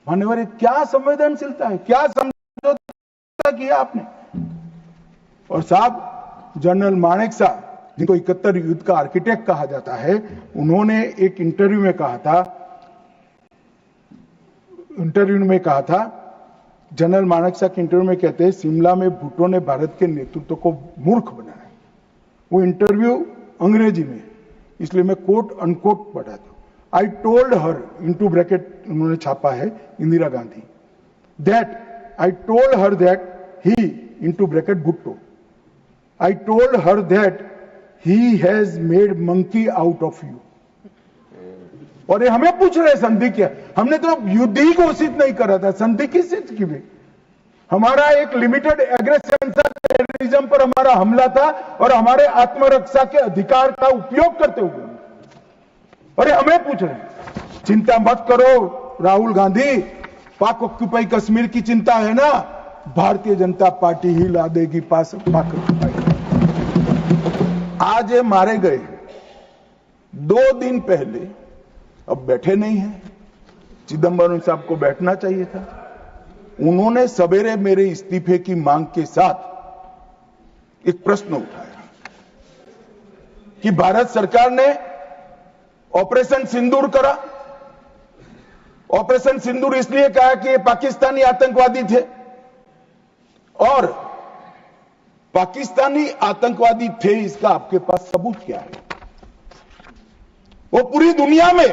मान्यवर, क्या संवेदनशीलता है, क्या समझौता किया आपने। और साहब, जनरल मानेकशॉ, जिनको 71 युद्ध का आर्किटेक्ट कहा जाता है, उन्होंने एक इंटरव्यू में कहा था, जनरल मानेकशॉ के इंटरव्यू में कहते हैं, शिमला में भुट्टो ने भारत के नेतृत्व को मूर्ख बनाया। वो इंटरव्यू अंग्रेजी में, इसलिए मैं कोट अनकोट पढ़ा था। I told her, into bracket उन्होंने छापा है Indira Gandhi, that I told her that he, into bracket Bhutto, I told her that he has made monkey out of you. और ये हमें पूछ रहे संधि क्या, हमने तो युद्ध ही घोषित नहीं करा था, संधि किस चीज की भी। हमारा एक लिमिटेड एग्रेशन था, टेररिज्म पर हमारा हमला था, और हमारे आत्मरक्षा के अधिकार का उपयोग करते हुए, और ये हमें पूछ रहे हैं। चिंता मत करो राहुल गांधी, पाक ऑक्यूपाई कश्मीर की चिंता है ना, भारतीय जनता पार्टी ही ला देगी पाक ऑक्यूपाई। आज ये मारे गए 2 दिन पहले, अब बैठे नहीं है, चिदंबरम साहब को बैठना चाहिए था। उन्होंने सवेरे मेरे इस्तीफे की मांग के साथ एक प्रश्न उठाया कि भारत सरकार ने ऑपरेशन सिंदूर करा। ऑपरेशन सिंदूर इसलिए कहा कि ये पाकिस्तानी आतंकवादी थे, और पाकिस्तानी आतंकवादी थे, इसका आपके पास सबूत क्या है। वो पूरी दुनिया में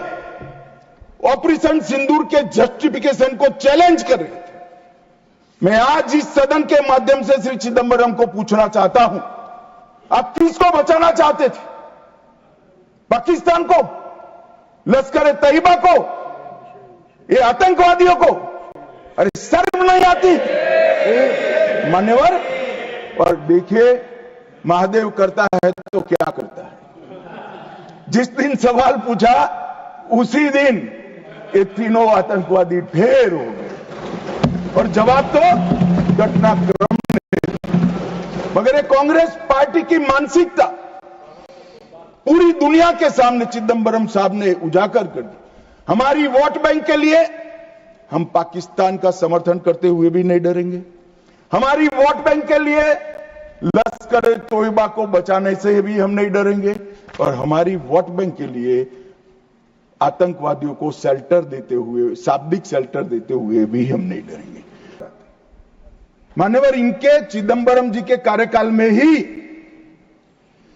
ऑपरेशन सिंदूर के जस्टिफिकेशन को चैलेंज कर रहे थे। मैं आज इस सदन के माध्यम से श्री चिदंबरम को पूछना चाहता हूं, आप किसको बचाना चाहते थे? पाकिस्तान को, लश्कर ए तैयबा को, ये आतंकवादियों को? अरे शर्म नहीं आती मान्यवर। और देखिए, महादेव करता है तो क्या करता है। जिस दिन सवाल पूछा उसी दिन ये तीनों आतंकवादी ढेर हो गए, और जवाब तो घटनाक्रम ने। मगर ये कांग्रेस पार्टी की मानसिकता पूरी दुनिया के सामने चिदंबरम साहब ने उजागर कर दी। हमारी वोट बैंक के लिए हम पाकिस्तान का समर्थन करते हुए भी नहीं डरेंगे। हमारी वोट बैंक के लिए लश्कर ए तोयबा को बचाने से भी हम नहीं डरेंगे, और हमारी वोट बैंक के लिए आतंकवादियों को शेल्टर देते हुए, शाब्दिक शेल्टर देते हुए भी हम नहीं डरेंगे। मान्यवर, इनके चिदंबरम जी के कार्यकाल में ही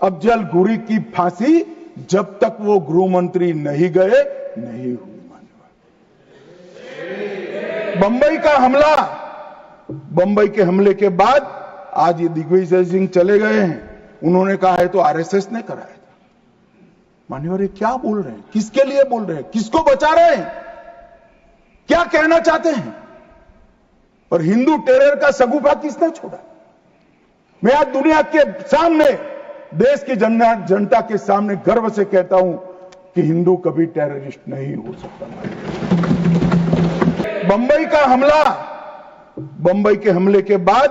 अफजल गुरी की फांसी जब तक वो गृह मंत्री नहीं गए नहीं हुई। मान्यवर, बंबई का हमला, बंबई के हमले के बाद आज ये दिग्विजय सिंह चले गए हैं, उन्होंने कहा है तो आरएसएस ने कराया था। मान्यवर, ये क्या बोल रहे हैं, किसके लिए बोल रहे हैं, किसको बचा रहे हैं, क्या कहना चाहते हैं? और हिंदू टेरर का सगुफा किसने छोड़ा? मैं आज दुनिया के सामने, देश की जनता के सामने गर्व से कहता हूं कि हिंदू कभी टेररिस्ट नहीं हो सकता। बंबई का हमला, बंबई के हमले के बाद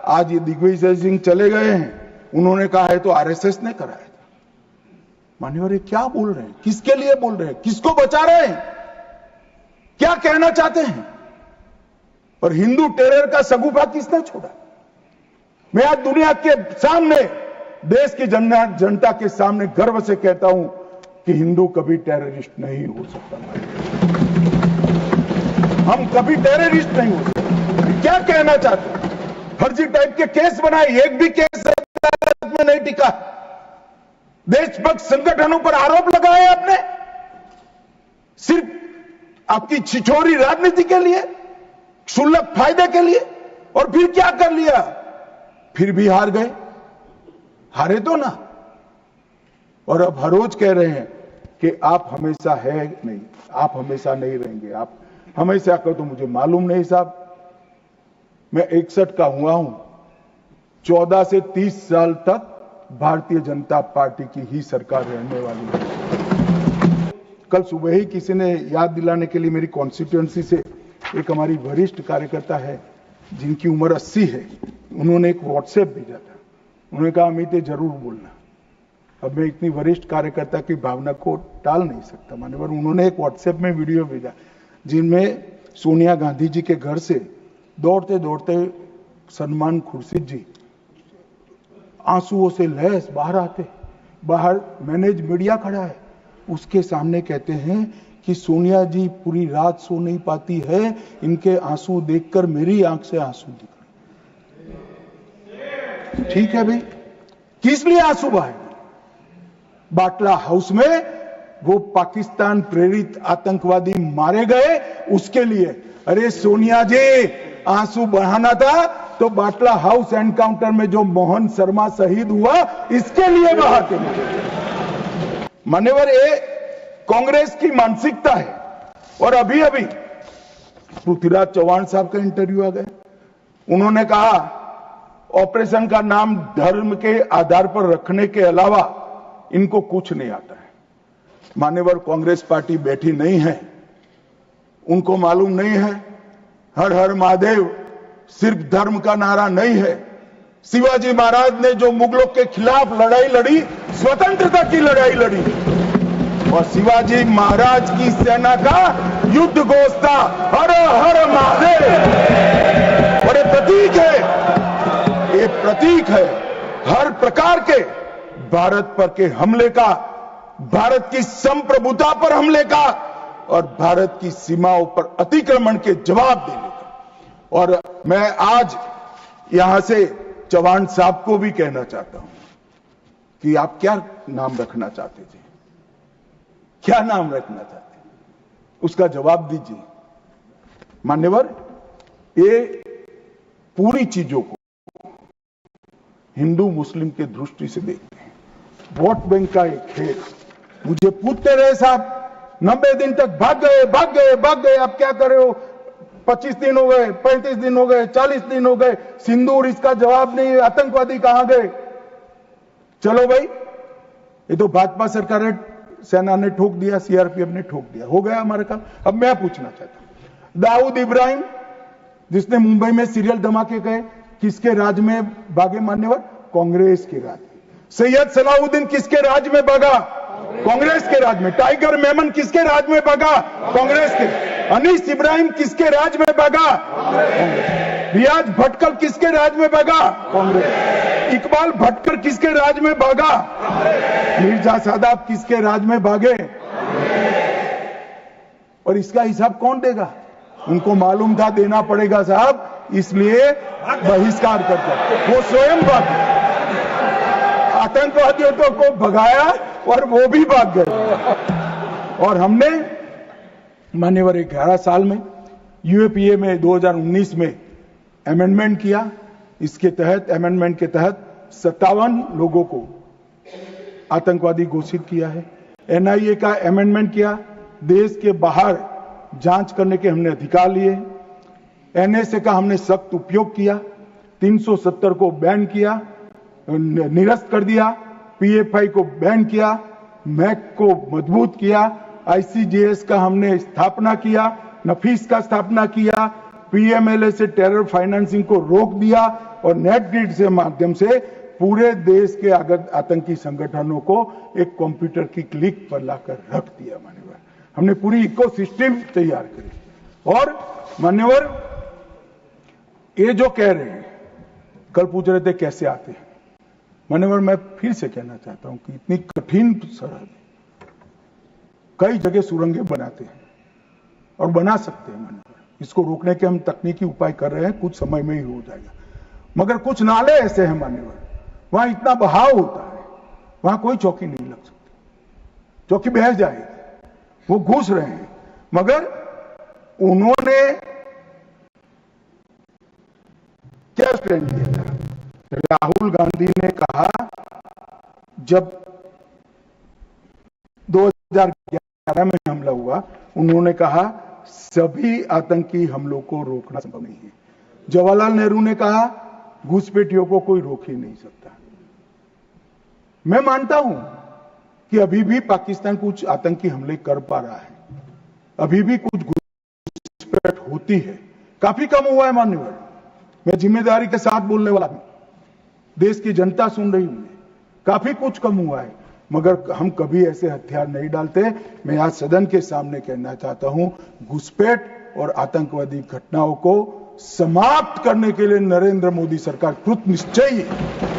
आज ये दिग्विजय सिंह चले गए हैं, उन्होंने कहा है तो आरएसएस ने कराया था। मान्यवर, ये क्या बोल रहे हैं, किसके लिए बोल रहे हैं, किसको बचा रहे हैं, क्या कहना चाहते हैं? और हिंदू टेरर का सगुफा किसने छोड़ा? मैं आज दुनिया के सामने, देश की जनता के सामने गर्व से कहता हूं कि हिंदू कभी टेररिस्ट नहीं हो सकता। हम कभी टेररिस्ट नहीं हो सकते। क्या कहना चाहते हैं? फर्जी टाइप के केस बनाए, एक भी केस अदालत में नहीं टिका। देशभक्त संगठनों पर आरोप लगाए आपने, सिर्फ आपकी छिछोरी राजनीति के लिए, क्षुल्लक फायदे के लिए। और फिर क्या कर लिया? फिर भी हार गए। हारे तो ना, और अब हर रोज कह रहे हैं कि आप हमेशा है नहीं, आप हमेशा नहीं रहेंगे, आप हमेशा का तो मुझे मालूम नहीं साहब। मैं 61 का हुआ हूं, 14 से 30 साल तक भारतीय जनता पार्टी की ही सरकार रहने वाली है। कल सुबह ही किसी ने याद दिलाने के लिए मेरी कॉन्स्टिट्यूएंसी से एक हमारी वरिष्ठ कार्यकर्ता है जिनकी उम्र 80 है, उन्होंने एक व्हाट्सएप भेजा था। उन्होंने कहा अमित जरूर बोलना। अब मैं इतनी वरिष्ठ कार्यकर्ता की भावना को टाल नहीं सकता मान्यवर। उन्होंने एक व्हाट्सएप में वीडियो भेजा जिनमें सोनिया गांधी जी के घर से दौड़ते दौड़ते सलमान खुर्शीद जी आंसुओं से लहस बाहर आते, बाहर मैनेज मीडिया खड़ा है, उसके सामने कहते हैं कि सोनिया जी पूरी रात सो नहीं पाती है, इनके आंसू देखकर मेरी आंख से आंसू दिख रहे। ठीक है भाई, किस लिए आंसू बहाए? बाटला हाउस में वो पाकिस्तान प्रेरित आतंकवादी मारे गए, उसके लिए। अरे सोनिया जी, आंसू बहाना था तो बाटला हाउस एनकाउंटर में जो मोहन शर्मा शहीद हुआ, इसके लिए बहाते। मान्यवर, ये कांग्रेस की मानसिकता है। और अभी अभी पृथ्वीराज चौहान साहब का इंटरव्यू आ गया, उन्होंने कहा ऑपरेशन का नाम धर्म के आधार पर रखने के अलावा इनको कुछ नहीं आता है। मान्यवर, कांग्रेस पार्टी बैठी नहीं है, उनको मालूम नहीं है हर हर महादेव सिर्फ धर्म का नारा नहीं है। शिवाजी महाराज ने जो मुगलों के खिलाफ लड़ाई लड़ी, स्वतंत्रता की लड़ाई लड़ी, और शिवाजी महाराज की सेना का युद्ध घोष था हर हर महादेव। और ये प्रतीक है, ये प्रतीक है हर प्रकार के भारत पर के हमले का, भारत की संप्रभुता पर हमले का, और भारत की सीमाओं पर अतिक्रमण के जवाब देने का। और मैं आज यहां से चौहान साहब को भी कहना चाहता हूं कि आप क्या नाम रखना चाहते थे, क्या नाम रखना चाहते, उसका जवाब दीजिए। मान्यवर, ये पूरी चीजों को हिंदू मुस्लिम के दृष्टि से देखते हैं, वोट बैंक का एक खेल। मुझे पूछते रहे साहब, 90 दिन तक भाग गए, अब क्या कर रहे हो? 25 दिन हो गए, 35 दिन हो गए, 40 दिन हो गए, सिंदूर इसका जवाब नहीं, आतंकवादी कहां गए? चलो भाई, ये तो भाजपा सरकार ने, सेना ने ठोक दिया, सीआरपीएफ ने ठोक दिया, हो गया हमारा काम। अब मैं पूछना चाहता हूं, दाऊद इब्राहिम जिसने मुंबई में सीरियल धमाके गए, किसके राज में भागे? मान्यवर, कांग्रेस के राज में। सैयद सलाउद्दीन किसके राज में भागा? कांग्रेस के राज में। टाइगर मेमन किसके राज में भागा? कांग्रेस के। अनीस इब्राहिम किसके राज में भागा? रियाज भटकल किसके राज में भागा? कांग्रेस। इकबाल भटकर किसके राज में भागा? मिर्जा सादाब किसके राज में भागे? और इसका हिसाब कौन देगा? उनको मालूम था देना पड़ेगा साहब, इसलिए बहिष्कार करते, वो स्वयं भागे। आतंकवादियों को भगाया और वो भी भाग गए। और हमने मान्यवर 11 साल में यूएपीए में 2019 में अमेंडमेंट किया। इसके तहत, अमेंडमेंट के तहत 57 लोगों को आतंकवादी घोषित किया है। एनआईए का अमेंडमेंट किया, देश के बाहर जांच करने के हमने अधिकार लिए। एनएसए का हमने सख्त उपयोग किया, 370 को बैन किया, निरस्त कर दिया, पीएफआई को बैन किया, मैक को मजबूत किया, आईसीजेएस का हमने स्थापना किया, नफीस का स्थापना किया, पीएमएलए से टेरर फाइनेंसिंग को रोक दिया, और नेट ग्रिड से माध्यम से पूरे देश के आतंकी संगठनों को एक कंप्यूटर की क्लिक पर लाकर रख दिया। मान्यवर, हमने पूरी इकोसिस्टम तैयार करी। और मान्यवर, ये जो कह रहे हैं, कल पूछ रहे थे कैसे आते हैं, मान्यवर मैं फिर से कहना चाहता हूं कि इतनी कठिन सरहद, कई जगह सुरंगें बनाते हैं और बना सकते हैं। मान्यवर, इसको रोकने के हम तकनीकी उपाय कर रहे हैं, कुछ समय में ही हो जाएगा। मगर कुछ नाले ऐसे हैं मान्यवर, वहां इतना बहाव होता है, वहां कोई चौकी नहीं लग सकती, चौकी बह जाएगी। वो घुस रहे हैं, मगर उन्होंने क्या स्टैंड लिया था? राहुल गांधी ने कहा, जब 2011 में हमला हुआ, उन्होंने कहा सभी आतंकी हमलों को रोकना संभव नहीं है। जवाहरलाल नेहरू ने कहा घुसपैठियों को कोई रोक ही नहीं सकता। मैं मानता हूं कि अभी भी पाकिस्तान कुछ आतंकी हमले कर पा रहा है, अभी भी कुछ घुसपैठ होती है, काफी कम हुआ है मान्यवर। मैं जिम्मेदारी के साथ बोलने वाला हूं, देश की जनता सुन रही हूं, काफी कुछ कम हुआ है, मगर हम कभी ऐसे हथियार नहीं डालते। मैं आज सदन के सामने कहना चाहता हूं, घुसपैठ और आतंकवादी घटनाओं को समाप्त करने के लिए नरेंद्र मोदी सरकार कृत निश्चयी है।